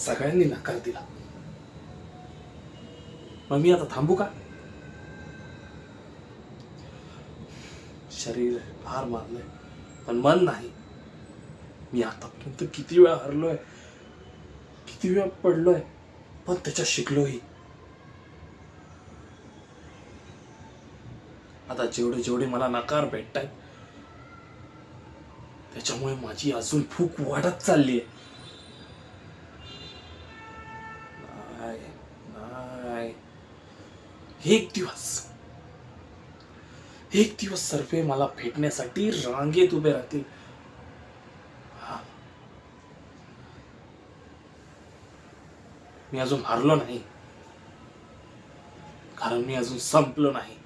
सगळ्यांनी नकार दिला. मग मी आता थांबू का? शरीर हार मानलंय पण मन नाही. मी आतापर्यंत किती वेळा हरलोय, किती वेळा पडलोय, पण त्याच्यात शिकलोही. आता जेवढे जेवढे मला नकार भेटतायत त्याच्यामुळे माझी अजून भूक वाढत चालली आहे. नाही नाही, एक दिवस सर्वे मला भेटण्यासाठी रांगेत उभे राहतील. मी अजून हारलो नाही, कारण मी अजून संपलो नाही.